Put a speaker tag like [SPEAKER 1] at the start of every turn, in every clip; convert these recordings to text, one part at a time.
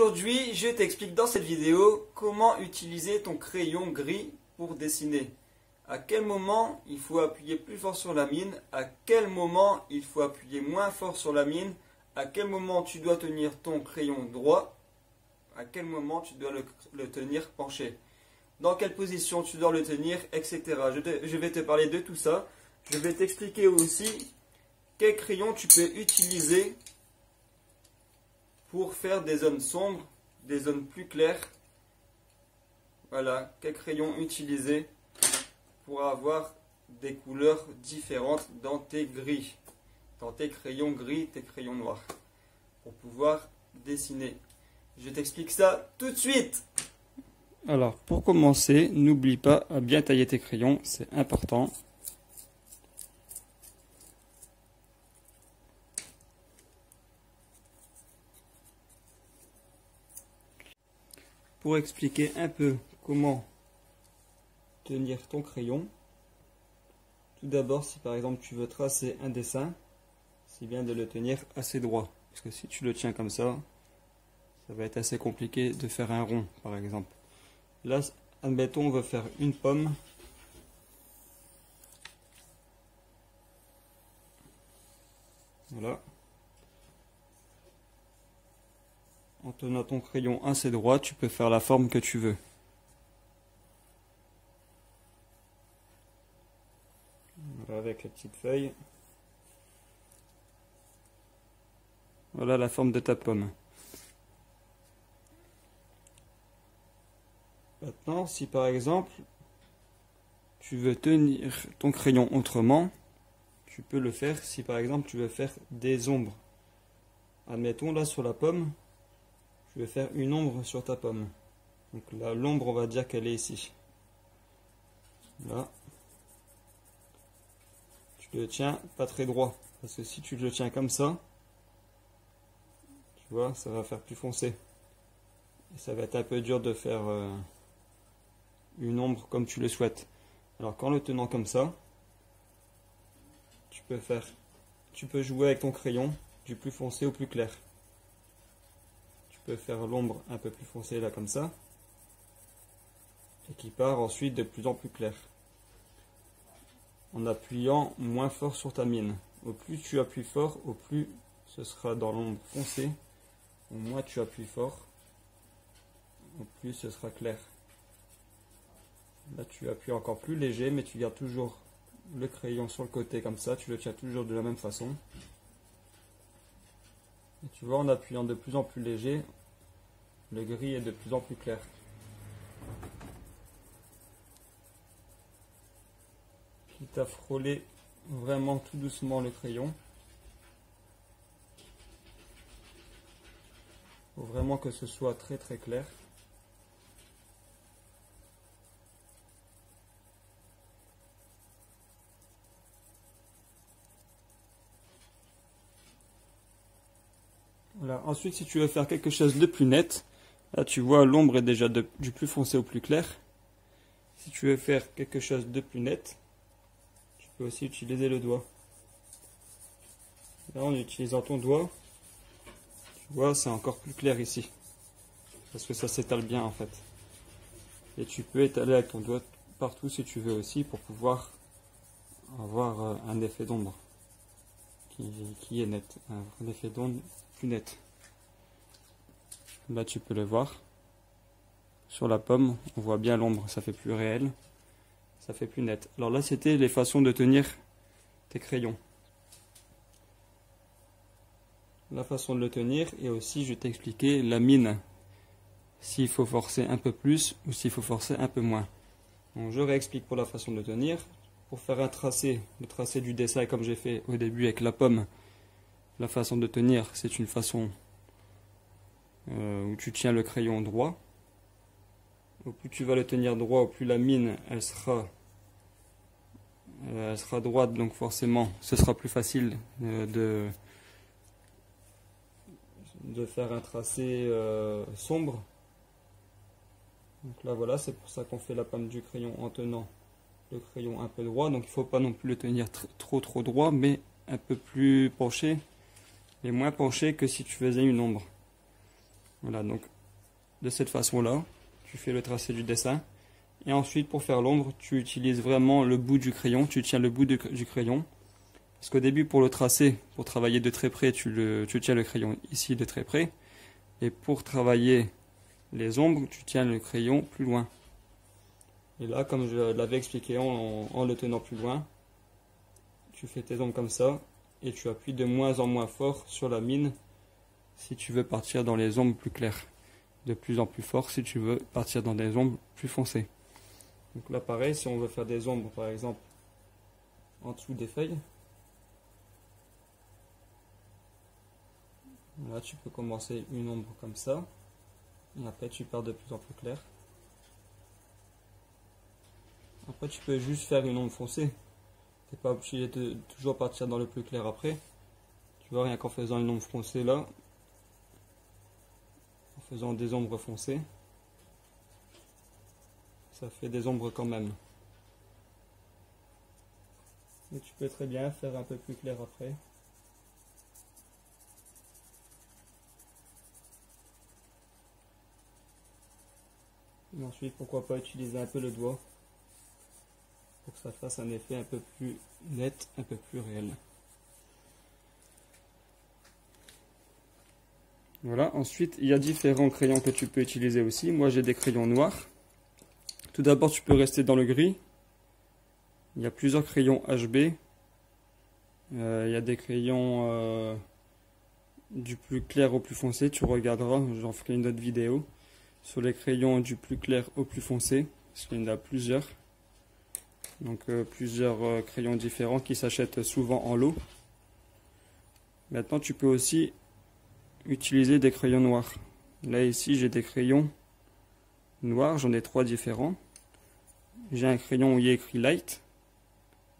[SPEAKER 1] Aujourd'hui, je t'explique dans cette vidéo comment utiliser ton crayon gris pour dessiner. À quel moment il faut appuyer plus fort sur la mine, à quel moment il faut appuyer moins fort sur la mine, à quel moment tu dois tenir ton crayon droit, à quel moment tu dois le tenir penché, dans quelle position tu dois le tenir, etc. Je vais te parler de tout ça. Je vais t'expliquer aussi quel crayon tu peux utiliser pour faire des zones sombres, des zones plus claires. Voilà, quel crayon utiliser pour avoir des couleurs différentes dans tes gris, dans tes crayons gris, tes crayons noirs, pour pouvoir dessiner. Je t'explique ça tout de suite.
[SPEAKER 2] Alors, pour commencer, n'oublie pas à bien tailler tes crayons, c'est important. Pour expliquer un peu comment tenir ton crayon, tout d'abord, si par exemple tu veux tracer un dessin, c'est bien de le tenir assez droit. Parce que si tu le tiens comme ça va être assez compliqué de faire un rond, par exemple. Là, admettons, on veut faire une pomme. Voilà. En tenant ton crayon assez droit, tu peux faire la forme que tu veux. Voilà, avec la petite feuille. Voilà la forme de ta pomme. Maintenant, si par exemple, tu veux tenir ton crayon autrement, tu peux le faire si par exemple tu veux faire des ombres. Admettons là sur la pomme, je vais faire une ombre sur ta pomme. Donc là, l'ombre, on va dire qu'elle est ici. Là. Tu le tiens pas très droit. Parce que si tu le tiens comme ça, tu vois, ça va faire plus foncé. Et ça va être un peu dur de faire une ombre comme tu le souhaites. Alors qu'en le tenant comme ça, tu peux jouer avec ton crayon du plus foncé au plus clair. Tu peux faire l'ombre un peu plus foncée là comme ça, et qui part ensuite de plus en plus clair, en appuyant moins fort sur ta mine. Au plus tu appuies fort, au plus ce sera dans l'ombre foncée. Au moins tu appuies fort, au plus ce sera clair. Là tu appuies encore plus léger, mais tu gardes toujours le crayon sur le côté comme ça, tu le tiens toujours de la même façon. Et tu vois, en appuyant de plus en plus léger, le gris est de plus en plus clair. Quitte à frôler vraiment tout doucement le crayon. Il faut vraiment que ce soit très très clair. Voilà. Ensuite, si tu veux faire quelque chose de plus net, là tu vois l'ombre est déjà du plus foncé au plus clair. Si tu veux faire quelque chose de plus net, tu peux aussi utiliser le doigt. Là, en utilisant ton doigt, tu vois, c'est encore plus clair ici. Parce que ça s'étale bien en fait. Et tu peux étaler avec ton doigt partout si tu veux aussi pour pouvoir avoir un effet d'ombre qui est net. Un effet d'ombre plus net. Là tu peux le voir. Sur la pomme, on voit bien l'ombre, ça fait plus réel. Ça fait plus net. Alors là, c'était les façons de tenir tes crayons. La façon de le tenir, et aussi je vais t'expliquer la mine. S'il faut forcer un peu plus ou s'il faut forcer un peu moins. Donc je réexplique pour la façon de tenir. Pour faire un tracé, le tracé du dessin comme j'ai fait au début avec la pomme, la façon de tenir, c'est une façon où tu tiens le crayon droit. Au plus tu vas le tenir droit, au plus la mine elle sera droite, donc forcément ce sera plus facile de faire un tracé sombre. Donc là voilà, c'est pour ça qu'on fait la pomme du crayon en tenant le crayon un peu droit. Donc il ne faut pas non plus le tenir trop droit, mais un peu plus penché, et moins penché que si tu faisais une ombre. Voilà, donc de cette façon-là, tu fais le tracé du dessin. Et ensuite, pour faire l'ombre, tu utilises vraiment le bout du crayon. Tu tiens le bout du crayon. Parce qu'au début, pour le tracer, pour travailler de très près, tu tiens le crayon ici de très près. Et pour travailler les ombres, tu tiens le crayon plus loin. Et là, comme je l'avais expliqué en le tenant plus loin, tu fais tes ombres comme ça. Et tu appuies de moins en moins fort sur la mine si tu veux partir dans les ombres plus claires. De plus en plus fort si tu veux partir dans des ombres plus foncées. Donc là pareil, si on veut faire des ombres par exemple en dessous des feuilles, là tu peux commencer une ombre comme ça et après tu pars de plus en plus clair. Après tu peux juste faire une ombre foncée, tu n'es pas obligé de toujours partir dans le plus clair après. Tu vois, rien qu'en faisant une ombre foncée là, en faisant des ombres foncées, ça fait des ombres quand même. Et tu peux très bien faire un peu plus clair après. Et ensuite, pourquoi pas utiliser un peu le doigt pour que ça fasse un effet un peu plus net, un peu plus réel. Voilà, ensuite il y a différents crayons que tu peux utiliser aussi. Moi j'ai des crayons noirs. Tout d'abord, tu peux rester dans le gris. Il y a plusieurs crayons HB. Il y a des crayons du plus clair au plus foncé. Tu regarderas, j'en ferai une autre vidéo sur les crayons du plus clair au plus foncé. Parce qu'il y en a plusieurs. Donc plusieurs crayons différents qui s'achètent souvent en lot. Maintenant, tu peux aussi utiliser des crayons noirs. Là, ici, j'ai des crayons noirs, j'en ai 3 différents. J'ai un crayon où il y a écrit light,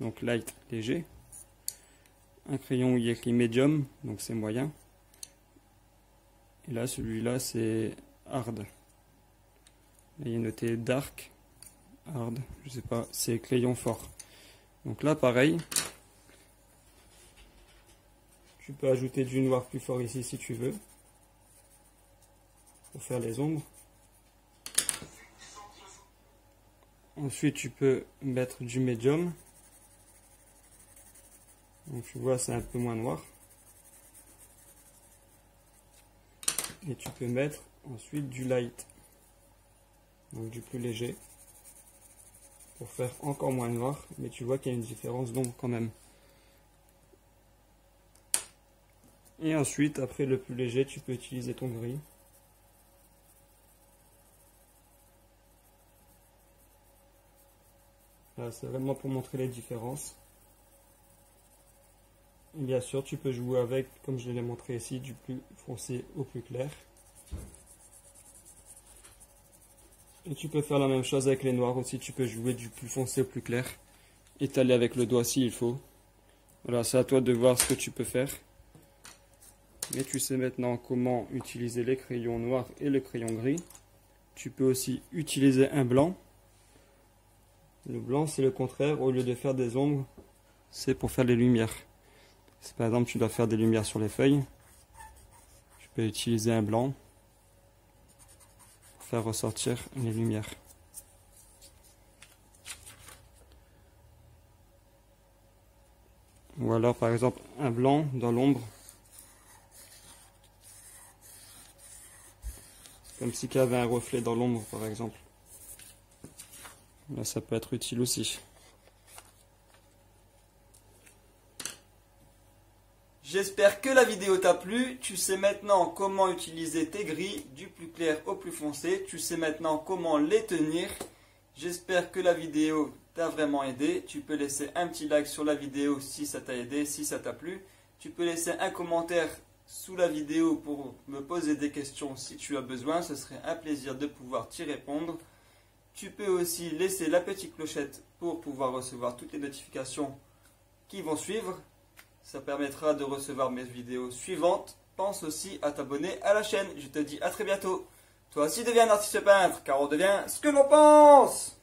[SPEAKER 2] donc light léger. Un crayon où il y a écrit medium, donc c'est moyen. Et là, celui-là, c'est hard. Là, il est noté dark, hard, je sais pas, c'est crayon fort. Donc là, pareil. Tu peux ajouter du noir plus fort ici si tu veux, pour faire les ombres. Ensuite, tu peux mettre du médium. Donc tu vois, c'est un peu moins noir. Et tu peux mettre ensuite du light, donc du plus léger, pour faire encore moins noir. Mais tu vois qu'il y a une différence d'ombre quand même. Et ensuite, après le plus léger, tu peux utiliser ton gris. Là, c'est vraiment pour montrer les différences. Et bien sûr, tu peux jouer avec, comme je l'ai montré ici, du plus foncé au plus clair. Et tu peux faire la même chose avec les noirs aussi. Tu peux jouer du plus foncé au plus clair. Étaler avec le doigt s'il faut. Voilà, c'est à toi de voir ce que tu peux faire. Mais tu sais maintenant comment utiliser les crayons noirs et le crayon gris. Tu peux aussi utiliser un blanc. Le blanc, c'est le contraire. Au lieu de faire des ombres, c'est pour faire les lumières. Si par exemple tu dois faire des lumières sur les feuilles, tu peux utiliser un blanc pour faire ressortir les lumières. Ou alors par exemple un blanc dans l'ombre. Comme si il y avait un reflet dans l'ombre par exemple. Là, ça peut être utile aussi.
[SPEAKER 1] J'espère que la vidéo t'a plu. Tu sais maintenant comment utiliser tes gris du plus clair au plus foncé. Tu sais maintenant comment les tenir. J'espère que la vidéo t'a vraiment aidé. Tu peux laisser un petit like sur la vidéo si ça t'a aidé, si ça t'a plu. Tu peux laisser un commentaire sous la vidéo pour me poser des questions si tu as besoin. Ce serait un plaisir de pouvoir t'y répondre. Tu peux aussi laisser la petite clochette pour pouvoir recevoir toutes les notifications qui vont suivre. Ça permettra de recevoir mes vidéos suivantes. Pense aussi à t'abonner à la chaîne. Je te dis à très bientôt. Toi aussi deviens un artiste peintre, car on devient ce que l'on pense.